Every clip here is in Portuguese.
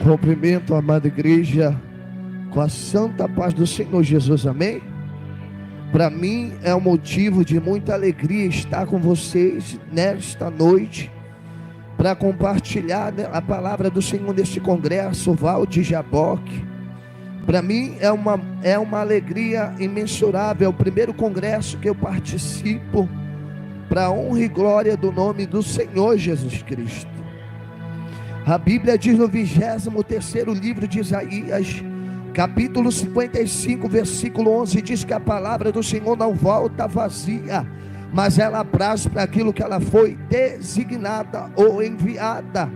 Cumprimento a amada igreja com a santa paz do Senhor Jesus, amém? Para mim é um motivo de muita alegria estar com vocês nesta noite, para compartilhar a palavra do Senhor neste congresso, Val de Jaboque. Para mim é uma alegria imensurável, é o primeiro congresso que eu participo, para a honra e glória do nome do Senhor Jesus Cristo. A Bíblia diz no 23º livro de Isaías, capítulo 55, versículo 11, diz que a palavra do Senhor não volta vazia, mas ela apraz para aquilo que ela foi designada ou enviada.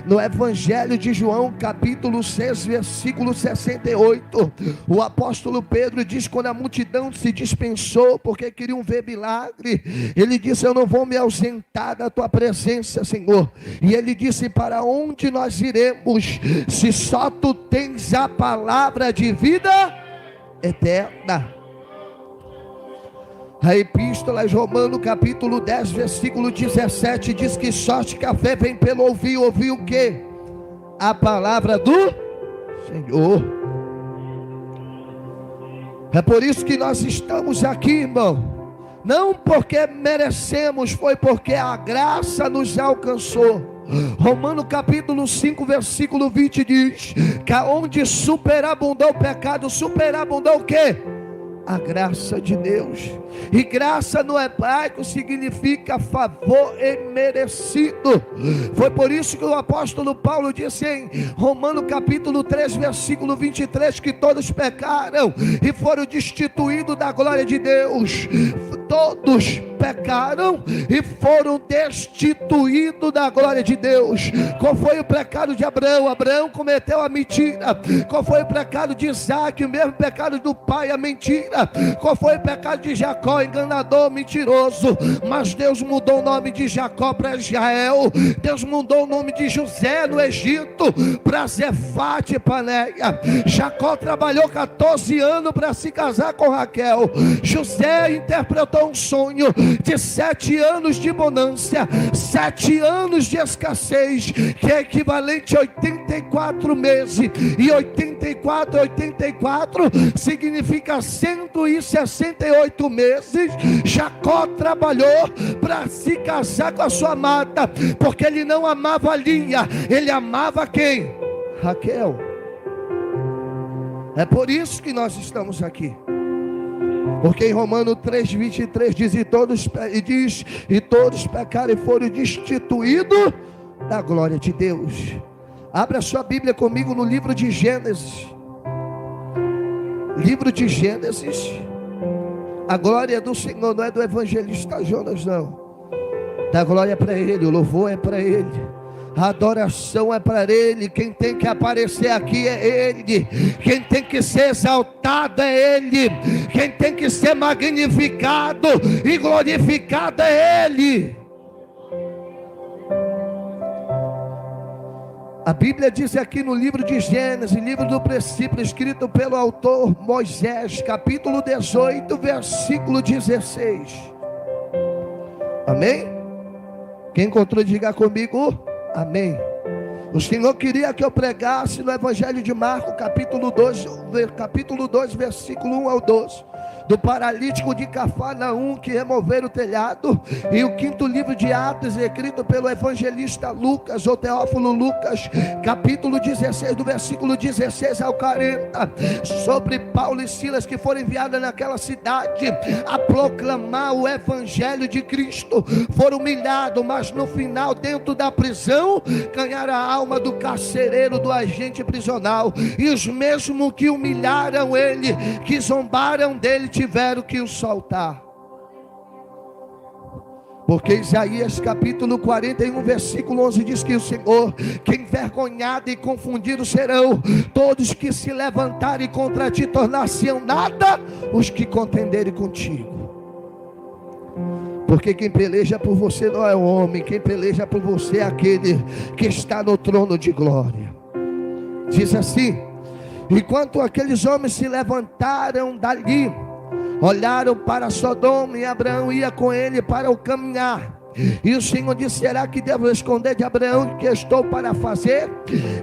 No Evangelho de João, capítulo 6, versículo 68, o apóstolo Pedro diz: quando a multidão se dispensou porque queriam ver milagre, ele disse: eu não vou me ausentar da tua presença, Senhor. E ele disse: para onde nós iremos, se só tu tens a palavra de vida eterna? A epístola de Romanos, capítulo 10, versículo 17, diz que sorte que a fé vem pelo ouvir. Ouvir o quê? A palavra do Senhor. É por isso que nós estamos aqui, irmão. Não porque merecemos, foi porque a graça nos alcançou. Romanos capítulo 5, versículo 20 diz que onde superabundou o pecado, superabundou o quê? A graça de Deus. E graça no hebraico significa favor imerecido. Foi por isso que o apóstolo Paulo disse em Romanos capítulo 3, versículo 23, que todos pecaram e foram destituídos da glória de Deus. Todos pecaram e foram destituídos da glória de Deus. Qual foi o pecado de Abraão? Abraão cometeu a mentira. Qual foi o pecado de Isaac? O mesmo pecado do pai, a mentira. Qual foi o pecado de Jacó? Enganador, mentiroso. Mas Deus mudou o nome de Jacó para Israel. Deus mudou o nome de José no Egito para Zefate Paneia. Jacó trabalhou 14 anos para se casar com Raquel. José interpretou um sonho de 7 anos de bonança, 7 anos de escassez, que é equivalente a 84 meses. E 84 significa 168 meses. Jacó trabalhou para se casar com a sua amada, porque ele não amava a Lia, ele amava quem? Raquel. É por isso que nós estamos aqui. Porque em Romanos 3, 23 diz: e todos pecaram e foram destituídos da glória de Deus. Abra sua Bíblia comigo no livro de Gênesis. Livro de Gênesis. A glória do Senhor não é do evangelista Jonas, não. Da glória é para Ele, o louvor é para Ele, a adoração é para Ele. Quem tem que aparecer aqui é Ele. Quem tem que ser exaltado é Ele. Quem tem que ser magnificado e glorificado é Ele. A Bíblia diz aqui no livro de Gênesis, livro do princípio, escrito pelo autor Moisés, capítulo 18, versículo 16. Amém? Quem encontrou, diga comigo: amém. O Senhor queria que eu pregasse no Evangelho de Marcos, capítulo 2, versículo 1 ao 12. Do paralítico de Cafarnaum que removeram o telhado. E o 5º livro de Atos, escrito pelo evangelista Lucas, ou Teófilo Lucas, capítulo 16, do versículo 16 ao 40, sobre Paulo e Silas, que foram enviados naquela cidade a proclamar o evangelho de Cristo. Foram humilhados, mas no final, dentro da prisão, ganharam a alma do carcereiro, do agente prisional. E os mesmos que humilharam ele, que zombaram dele, tiveram que o soltar. Porque Isaías capítulo 41, versículo 11 diz que o Senhor, que envergonhado e confundido serão todos que se levantarem contra ti, tornar-se-ão nada os que contenderem contigo. Porque quem peleja por você não é o homem, quem peleja por você é aquele que está no trono de glória. Diz assim: enquanto aqueles homens se levantaram dali, olharam para Sodoma, e Abraão ia com ele para o caminhar. E o Senhor disse: será que devo esconder de Abraão o que estou para fazer?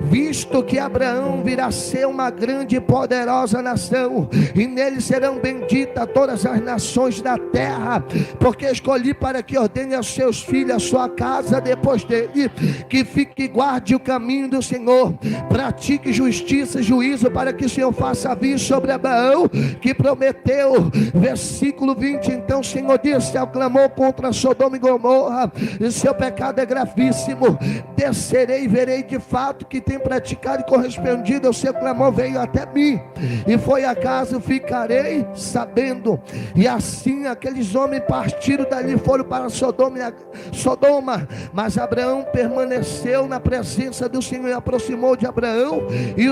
Visto que Abraão virá ser uma grande e poderosa nação, e nele serão benditas todas as nações da terra, porque escolhi para que ordene aos seus filhos, a sua casa depois dele, que fique e guarde o caminho do Senhor, pratique justiça e juízo, para que o Senhor faça vir sobre Abraão, que prometeu. Versículo 20: então o Senhor disse ao clamor contra Sodoma e Gomorra: seu pecado é gravíssimo, descerei e verei de fato que tem praticado e correspondido ao seu clamor, veio até mim, e foi acaso ficarei sabendo. E assim aqueles homens partiram dali, foram para Sodoma, mas Abraão permaneceu na presença do Senhor e aproximou de Abraão, e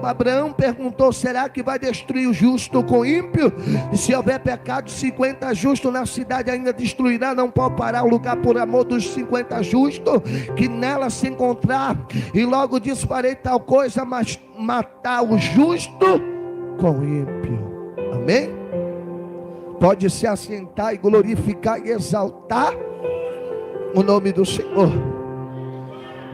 Abraão perguntou: será que vai destruir o justo com o ímpio? E se houver pecado, 50 justos na cidade ainda destruirá, não pode parar o lugar por amor dos 50 justos que nela se encontrar. E logo disse: farei tal coisa, mas matar o justo com o ímpio. Amém? Pode se assentar e glorificar e exaltar o nome do Senhor.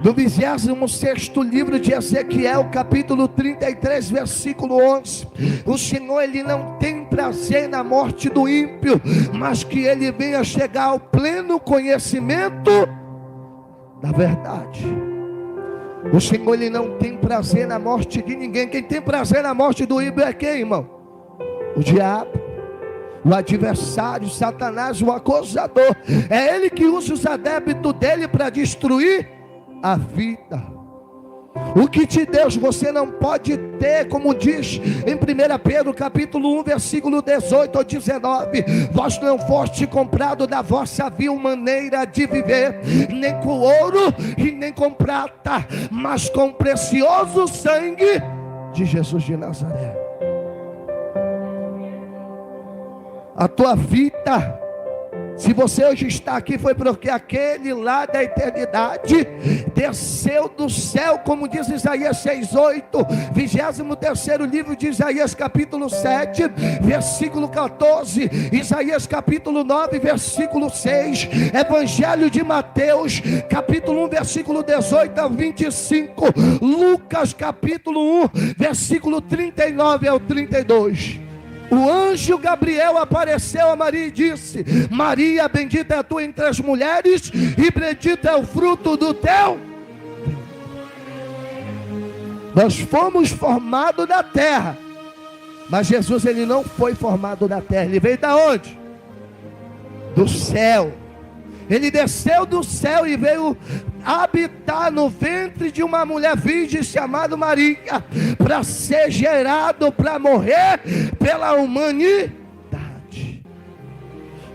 Do 26º livro de Ezequiel, capítulo 33, versículo 11. O Senhor, Ele não tem prazer na morte do ímpio, mas que ele venha chegar ao pleno conhecimento da verdade. O Senhor, Ele não tem prazer na morte de ninguém. Quem tem prazer na morte do ímpio é quem, irmão? O diabo, o adversário, Satanás, o acusador. É ele que usa os adébitos dele para destruir a vida. O que te deu, você não pode ter, como diz em 1 Pedro capítulo 1, versículo 18 ou 19: vós não foste comprado da vossa vil maneira de viver, nem com ouro e nem com prata, mas com o precioso sangue de Jesus de Nazaré. A tua vida, se você hoje está aqui, foi porque aquele lá da eternidade desceu do céu, como diz Isaías 6:8, 23º livro de Isaías capítulo 7, versículo 14, Isaías capítulo 9, versículo 6, Evangelho de Mateus capítulo 1, versículo 18 ao 25, Lucas capítulo 1, versículo 39 ao 32. O anjo Gabriel apareceu a Maria e disse: Maria, bendita é tu entre as mulheres, e bendito é o fruto do teu. Nós fomos formados da terra, mas Jesus, Ele não foi formado da terra. Ele veio da onde? Do céu. Ele desceu do céu e veio habitar no ventre de uma mulher virgem chamada Maria, para ser gerado, para morrer pela humanidade.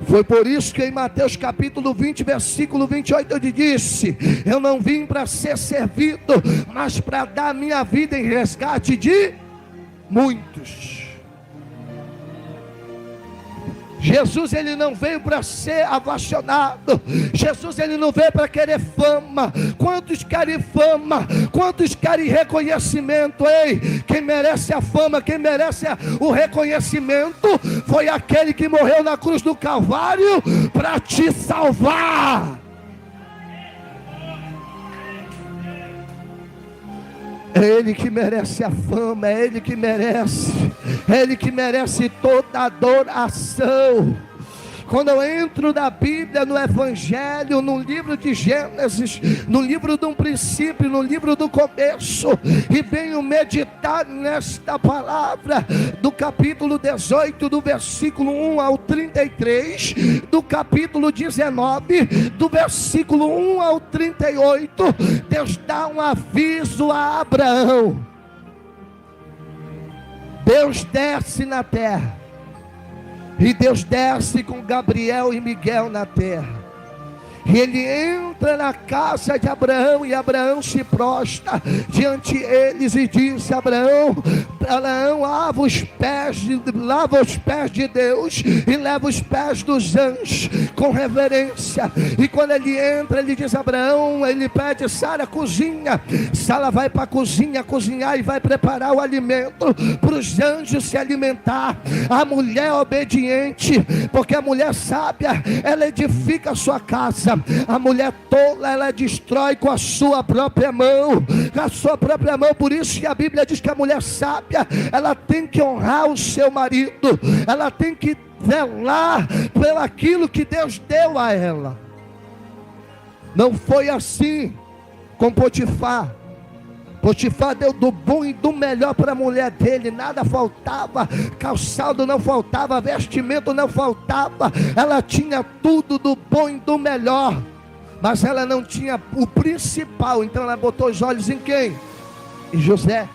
Foi por isso que em Mateus capítulo 20, versículo 28, ele disse: eu não vim para ser servido, mas para dar minha vida em resgate de muitos. Jesus, Ele não veio para ser avacionado. Jesus, Ele não veio para querer fama. Quantos querem fama? Quantos querem reconhecimento? Ei, quem merece a fama, quem merece o reconhecimento, foi aquele que morreu na cruz do Calvário para te salvar. É Ele que merece a fama, é Ele que merece, é Ele que merece toda a adoração. Quando eu entro na Bíblia, no Evangelho, no livro de Gênesis, no livro do princípio, no livro do começo, e venho meditar nesta palavra, do capítulo 18, do versículo 1 ao 33, do capítulo 19, do versículo 1 ao 38, Deus dá um aviso a Abraão. Deus desce na terra, e Deus desce com Gabriel e Miguel na terra. E ele entra na casa de Abraão, e Abraão se prostra diante deles e diz: Abraão, Abraão lava os pés de Deus e leva os pés dos anjos com reverência. E quando ele entra, ele diz: Abraão, ele pede: Sara, cozinha. Sara vai para a cozinha cozinhar e vai preparar o alimento para os anjos se alimentar. A mulher obediente, porque a mulher sábia, ela edifica a sua casa. A mulher tola, ela destrói com a sua própria mão. A sua própria mão. Por isso que a Bíblia diz que a mulher sábia, ela tem que honrar o seu marido. Ela tem que zelar pelo aquilo que Deus deu a ela. Não foi assim com Potifar. Potifar deu do bom e do melhor para a mulher dele. Nada faltava, calçado não faltava, vestimento não faltava. Ela tinha tudo do bom e do melhor, mas ela não tinha o principal. Então ela botou os olhos em quem? Em José.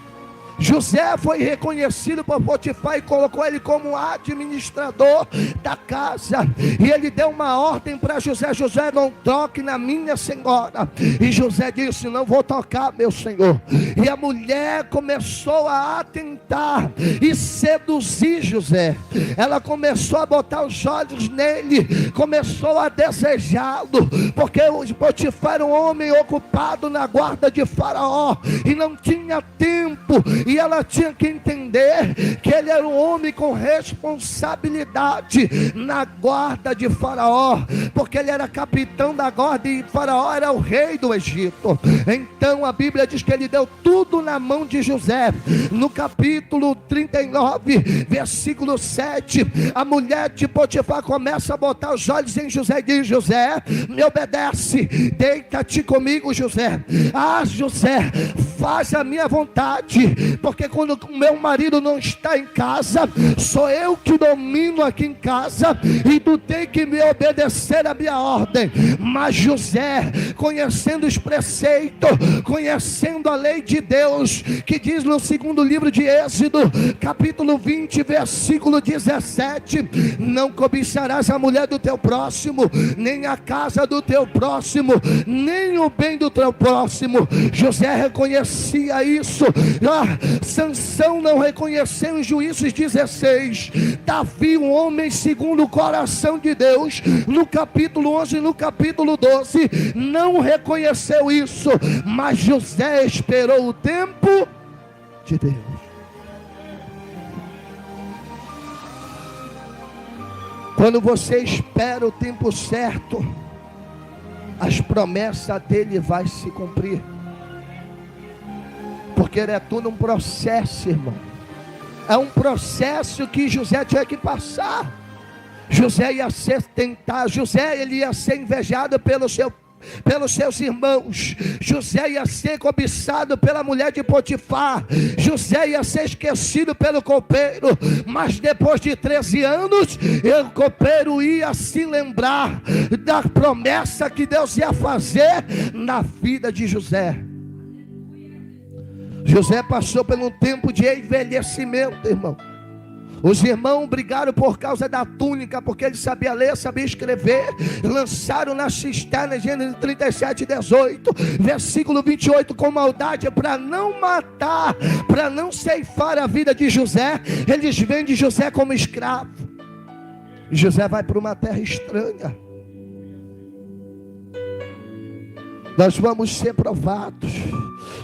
José foi reconhecido por Potifar e colocou ele como administrador da casa. E ele deu uma ordem para José: José, não toque na minha senhora. E José disse: não vou tocar, meu senhor. E a mulher começou a atentar e seduzir José. Ela começou a botar os olhos nele, começou a desejá-lo, porque Potifar era um homem ocupado na guarda de Faraó e não tinha tempo. E ela tinha que entender que ele era um homem com responsabilidade na guarda de Faraó, porque ele era capitão da guarda e Faraó era o rei do Egito. Então a Bíblia diz que ele deu tudo na mão de José. No capítulo 39, versículo 7, a mulher de Potifar começa a botar os olhos em José e diz: José, me obedece, deita-te comigo, José. Ah, José, faz a minha vontade, porque quando o meu marido não está em casa, sou eu que domino aqui em casa, e tu tem que me obedecer a minha ordem. Mas José, conhecendo os preceitos, conhecendo a lei de Deus, que diz no segundo livro de Êxodo, capítulo 20, versículo 17: não cobiçarás a mulher do teu próximo, nem a casa do teu próximo, nem o bem do teu próximo. José reconhecia isso. Sansão não reconheceu em Juízes 16. Davi, um homem segundo o coração de Deus, no capítulo 11 e no capítulo 12, não reconheceu isso. Mas José esperou o tempo de Deus. Quando você espera o tempo certo, as promessas dele vai se cumprir. Porque é tudo um processo, irmão. É um processo que José tinha que passar. José ia ser tentado. José, ele ia ser invejado pelos seus irmãos. José ia ser cobiçado pela mulher de Potifar. José ia ser esquecido pelo copeiro. Mas depois de 13 anos, o copeiro ia se lembrar da promessa que Deus ia fazer na vida de José. José passou por um tempo de envelhecimento, irmão. Os irmãos brigaram por causa da túnica, porque ele sabia ler, sabia escrever. Lançaram na cisterna, Gênesis 37, 18, versículo 28, com maldade, para não matar, para não ceifar a vida de José. Eles vendem José como escravo. José vai para uma terra estranha. Nós vamos ser provados.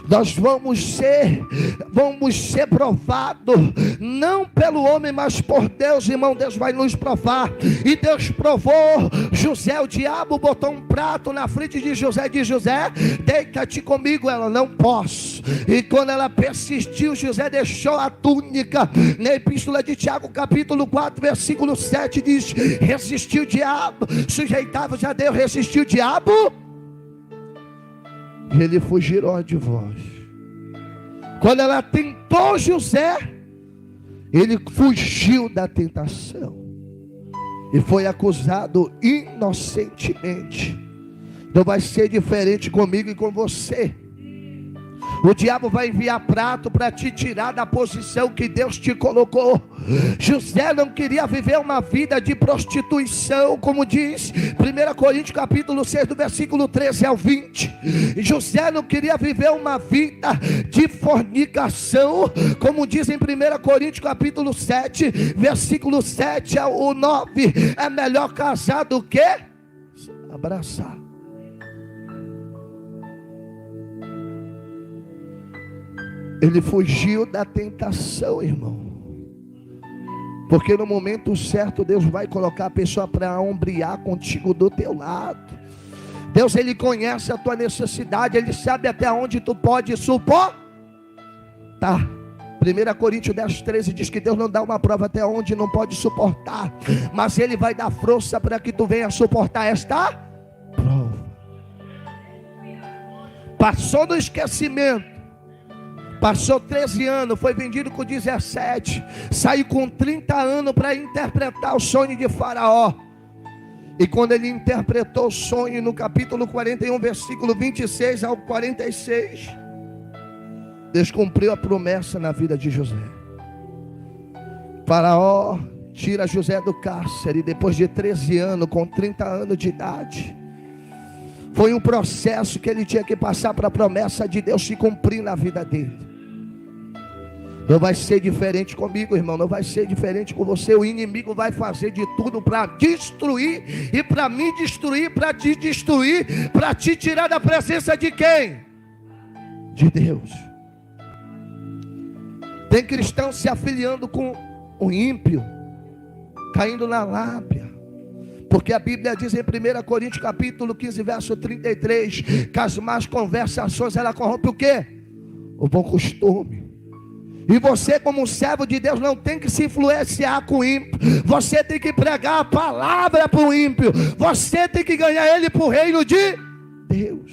Nós vamos ser provados, não pelo homem, mas por Deus, irmão. Deus vai nos provar. E Deus provou José. O diabo botou um prato na frente de José, de José, deita-te comigo. Ela: não posso. E quando ela persistiu, José deixou a túnica. Na epístola de Tiago, capítulo 4, versículo 7, diz: resistiu o diabo, sujeitava-se a Deus, resistiu o diabo, e ele fugirá de vós. Quando ela tentou José, ele fugiu da tentação e foi acusado inocentemente. Então vai ser diferente comigo e com você. O diabo vai enviar prato para te tirar da posição que Deus te colocou. José não queria viver uma vida de prostituição, como diz 1 Coríntios capítulo 6, do versículo 13 ao 20. José não queria viver uma vida de fornicação, como diz em 1 Coríntios capítulo 7, versículo 7 ao 9. É melhor casar do que abraçar. Ele fugiu da tentação, irmão. Porque no momento certo Deus vai colocar a pessoa para ombrear contigo do teu lado. Deus, Ele conhece a tua necessidade. Ele sabe até onde tu pode suportar. 1 Coríntios 10, 13 diz que Deus não dá uma prova até onde não pode suportar, mas Ele vai dar força para que tu venha suportar esta prova. Passou no esquecimento. Passou 13 anos, foi vendido com 17, saiu com 30 anos para interpretar o sonho de Faraó. E quando ele interpretou o sonho no capítulo 41, versículo 26 ao 46, Deus cumpriu a promessa na vida de José. Faraó tira José do cárcere, e depois de 13 anos, com 30 anos de idade, foi um processo que ele tinha que passar para a promessa de Deus se cumprir na vida dele. Não vai ser diferente comigo, irmão. Não vai ser diferente com você. O inimigo vai fazer de tudo para destruir, e para me destruir, para te destruir, para te tirar da presença de quem? De Deus. Tem cristão se afiliando com o ímpio, caindo na lábia. Porque a Bíblia diz em 1 Coríntios capítulo 15, verso 33, que as más conversações, ela corrompe o quê? O bom costume. E você, como um servo de Deus, não tem que se influenciar com o ímpio. Você tem que pregar a palavra para o ímpio. Você tem que ganhar ele para o reino de Deus.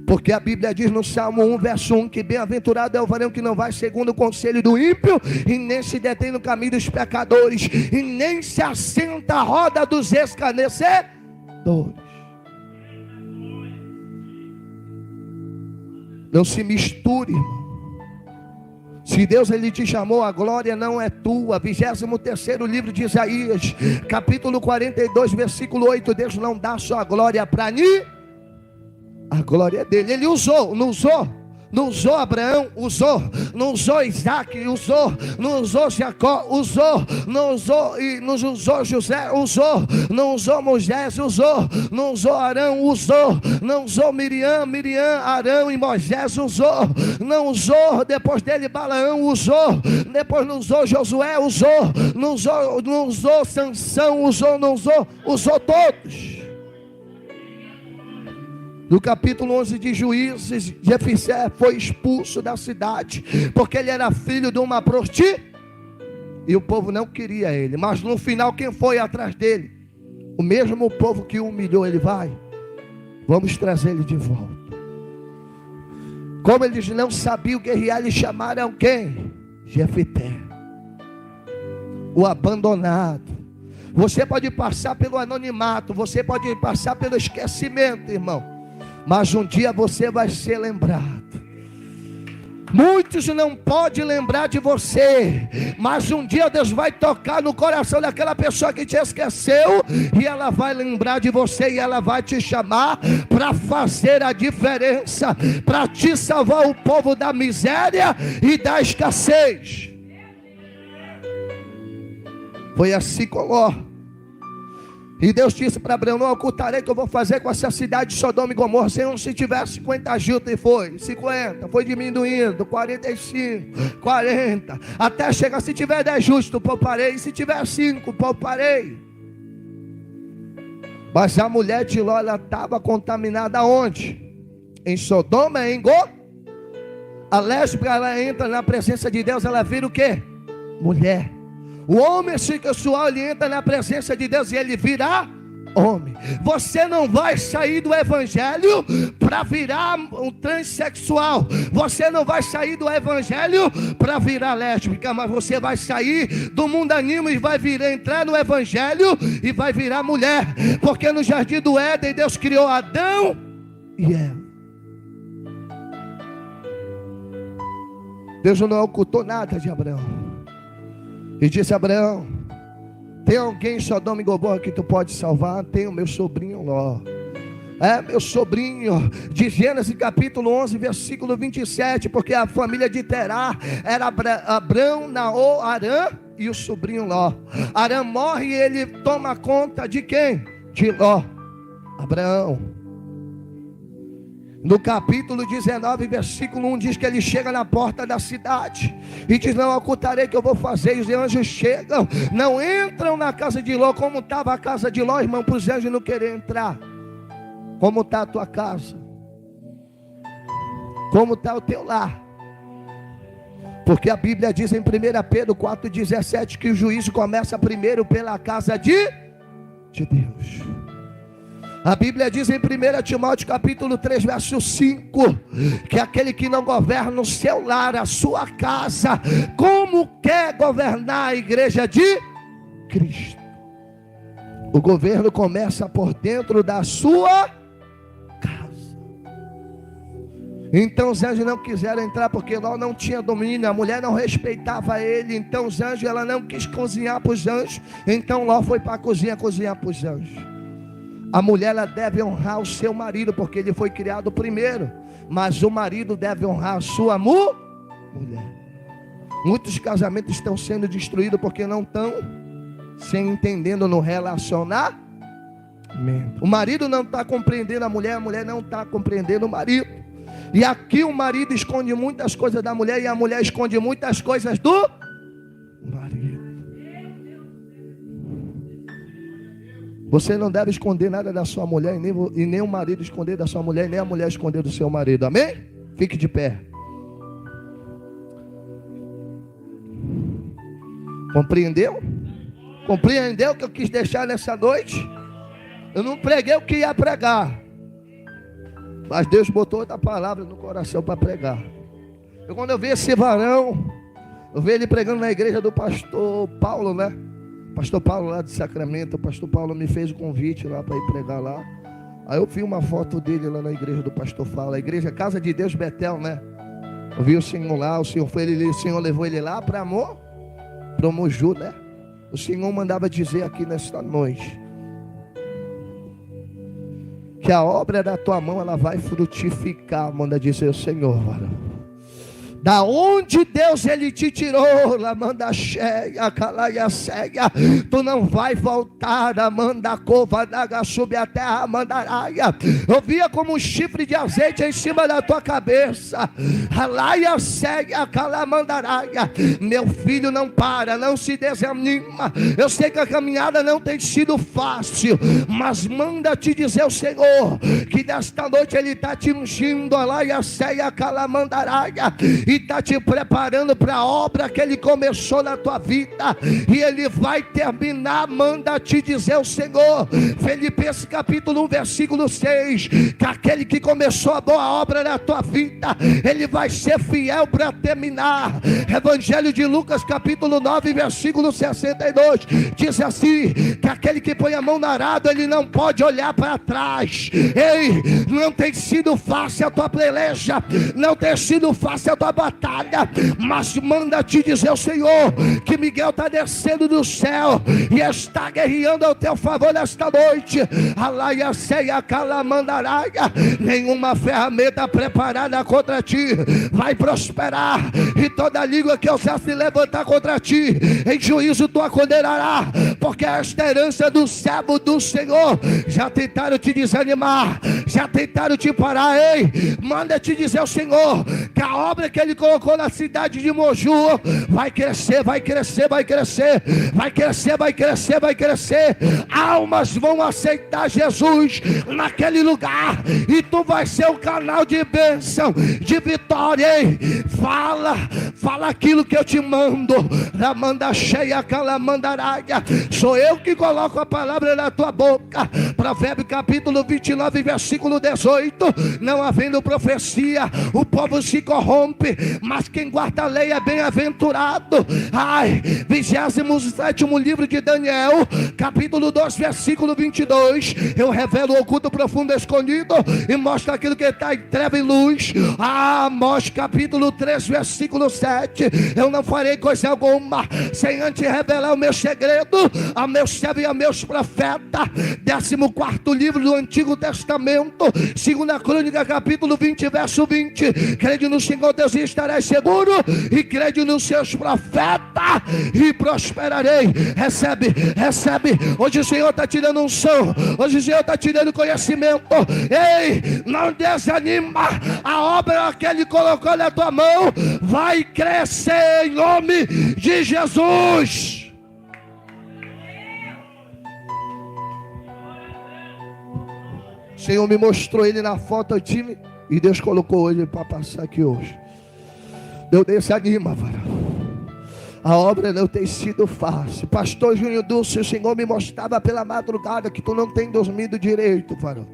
Porque a Bíblia diz no Salmo 1, verso 1, que bem-aventurado é o varão que não vai segundo o conselho do ímpio, e nem se detém no caminho dos pecadores, e nem se assenta à roda dos escarnecedores. Não se misture, irmão. Se Deus, Ele te chamou, a glória não é tua. 23º livro de Isaías, capítulo 42, versículo 8. Deus não dá sua glória para mim, a glória é dele. Ele usou, não usou? Não usou Abraão, usou. Não usou Isaac, usou. Não usou Jacó, usou. Não usou, e não usou José, usou. Não usou Moisés, usou. Não usou Arão, usou. Não usou Miriam, Arão e Moisés, usou. Não usou depois dele Balaão, usou. Depois não usou Josué, usou. Não usou Sansão, usou. Não usou, usou todos. No capítulo 11 de Juízes, Jefité foi expulso da cidade, porque ele era filho de uma prostituta, e o povo não queria ele. Mas no final, quem foi atrás dele? O mesmo povo que o humilhou. Ele vai, vamos trazer ele de volta. Como eles não sabiam guerrear, eles chamaram quem? Jefité, o abandonado. Você pode passar pelo anonimato, você pode passar pelo esquecimento, irmão, mas um dia você vai ser lembrado. Muitos não podem lembrar de você, mas um dia Deus vai tocar no coração daquela pessoa que te esqueceu, e ela vai lembrar de você, e ela vai te chamar para fazer a diferença, para te salvar o povo da miséria e da escassez. Foi assim com Ló. E Deus disse para Abraão: não ocultarei que eu vou fazer com essa cidade de Sodoma e Gomorra. Se tiver 50 jutas, e foi 50, foi diminuindo, 45, 40, até chegar, se tiver 10 justos, pouparei, e se tiver 5, pouparei. Mas a mulher de Ló, ela estava contaminada onde? Em Sodoma, em Gomorra. A lésbica, ela entra na presença de Deus, ela vira o quê? Mulher. O homem sexual, ele entra na presença de Deus e ele vira homem. Você não vai sair do evangelho para virar um transexual. Você não vai sair do evangelho para virar lésbica, mas você vai sair do mundanismo e vai entrar no evangelho e vai virar mulher. Porque no jardim do Éden Deus criou Adão e Eva. Deus não ocultou nada de Abraão. E disse: Abraão, tem alguém em Sodoma e Gomorra que tu pode salvar? Tem o meu sobrinho Ló. Meu sobrinho, de Gênesis capítulo 11, versículo 27, porque a família de Terá era Abrão, Naor, Arã e o sobrinho Ló. Arã morre e ele toma conta de quem? De Ló. Abraão. No capítulo 19, versículo 1, diz que ele chega na porta da cidade e diz: não ocultarei que eu vou fazer. E os anjos chegam, não entram na casa de Ló. Como estava a casa de Ló, irmão, para os anjos não querer entrar? Como está a tua casa? Como está o teu lar? Porque a Bíblia diz em 1 Pedro 4,17 que o juízo começa primeiro pela casa de Deus. A Bíblia diz em 1 Timóteo capítulo 3, verso 5, que aquele que não governa o seu lar, a sua casa, como quer governar a igreja de Cristo? O governo começa por dentro da sua casa. Então os anjos não quiseram entrar, porque Ló não tinha domínio, a mulher não respeitava ele. Então os anjos, ela não quis cozinhar para os anjos, então Ló foi para a cozinha cozinhar para os anjos. A mulher, ela deve honrar o seu marido, porque ele foi criado primeiro, mas o marido deve honrar a sua mulher. Muitos casamentos estão sendo destruídos porque não estão se entendendo no relacionamento. O marido não está compreendendo a mulher não está compreendendo o marido. E aqui o marido esconde muitas coisas da mulher e a mulher esconde muitas coisas do marido. Você não deve esconder nada da sua mulher e nem o marido esconder da sua mulher, nem a mulher esconder do seu marido. Amém? Fique de pé. Compreendeu? Compreendeu o que eu quis deixar nessa noite? Eu não preguei o que ia pregar, mas Deus botou outra palavra no coração para pregar. Quando eu vi esse varão, eu vi ele pregando na igreja do pastor Paulo, né? Pastor Paulo lá de Sacramento. O pastor Paulo me fez o convite lá para ir pregar lá. Aí eu vi uma foto dele lá na igreja do pastor Paulo, a igreja Casa de Deus Betel, né? Eu vi o Senhor lá, o Senhor levou ele lá para Moju, né? O Senhor mandava dizer aqui nesta noite que a obra da tua mão, ela vai frutificar. Manda dizer o Senhor, varão. Da onde Deus ele te tirou, la manda cheia, calaia cega, tu não vai voltar, a manda cova daga sube a terra, mandaraia. Eu via como um chifre de azeite em cima da tua cabeça, alaia cega, calamandaraia. Meu filho, não para, não se desanima. Eu sei que a caminhada não tem sido fácil, mas manda te dizer o Senhor que desta noite ele está te ungindo, alaia cega, calamandaraia, e está te preparando para a obra que ele começou na tua vida, e ele vai terminar. Manda te dizer o Senhor, Filipenses capítulo 1, versículo 6, que aquele que começou a boa obra na tua vida, ele vai ser fiel para terminar. Evangelho de Lucas capítulo 9, versículo 62, diz assim, que aquele que põe a mão no arado, ele não pode olhar para trás. Ei, não tem sido fácil a tua peleja, não tem sido fácil a tua batalha, mas manda te dizer o Senhor que Miguel está descendo do céu e está guerreando ao teu favor nesta noite. Alaia ceia calamandaraia, nenhuma ferramenta preparada contra ti vai prosperar, e toda língua que ousar se levantar contra ti, em juízo tu a condenará, porque esta herança do servo do Senhor. Já tentaram te desanimar, já tentaram te parar, ei, manda te dizer o Senhor que a obra que ele colocou na cidade de Moju vai crescer, vai crescer, vai crescer, vai crescer, vai crescer, vai crescer. Almas vão aceitar Jesus naquele lugar, e tu vai ser o canal de bênção, de vitória, hein? Fala aquilo que eu te mando, Ramanda cheia, calamandaraia. Sou eu que coloco a palavra na tua boca. Provérbio capítulo 29, versículo 18. Não havendo profecia, o povo se corrompe, mas quem guarda a lei é bem-aventurado. Ai, 27º livro de Daniel, capítulo 2, versículo 22. Eu revelo o oculto profundo escondido e mostro aquilo que está em treva e luz. Amós capítulo 3, versículo 7. Eu não farei coisa alguma sem antes revelar o meu segredo a meus servos e a meus profetas. 14º livro do Antigo Testamento, 2 Crônica capítulo 20, verso 20. Crede no Senhor Deus e estarás seguro, e crede nos seus profetas e prosperarei. Recebe, recebe. Hoje o Senhor está tirando um som, hoje o Senhor está tirando conhecimento. Ei, não desanima. A obra que Ele colocou na tua mão vai crescer em nome de Jesus. O Senhor me mostrou ele na foto aqui e Deus colocou ele para passar aqui hoje. Deus desanima, varão. A obra não tem sido fácil. Pastor Júnior Dulce, o Senhor me mostrava pela madrugada que tu não tem dormido direito, varão.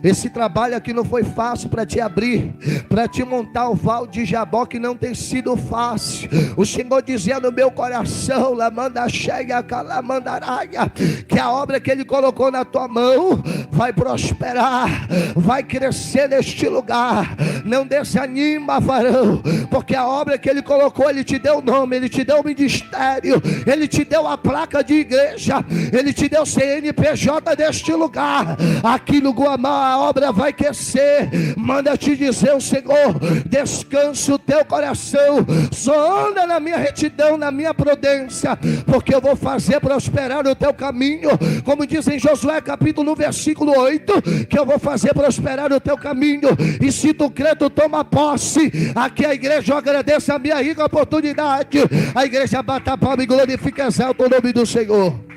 Esse trabalho aqui não foi fácil para te abrir, para te montar o val de Jabó, que não tem sido fácil. O Senhor dizia no meu coração, Lamanda cheia, calamandaraia, que a obra que Ele colocou na tua mão vai prosperar, vai crescer neste lugar. Não desanima, varão, porque a obra que Ele colocou, Ele te deu o nome, Ele te deu o ministério, Ele te deu a placa de igreja, Ele te deu o CNPJ deste lugar. Aqui no Guamá a obra vai crescer. Manda te dizer o Senhor: descansa o teu coração, só anda na minha retidão, na minha prudência, porque eu vou fazer prosperar o teu caminho, como diz em Josué capítulo 1, versículo 8, que eu vou fazer prosperar o teu caminho. E se tu crê, tu toma posse. Aqui a igreja, eu agradeço a minha rica oportunidade. A igreja bata a palma e glorifica, exalta o nome do Senhor.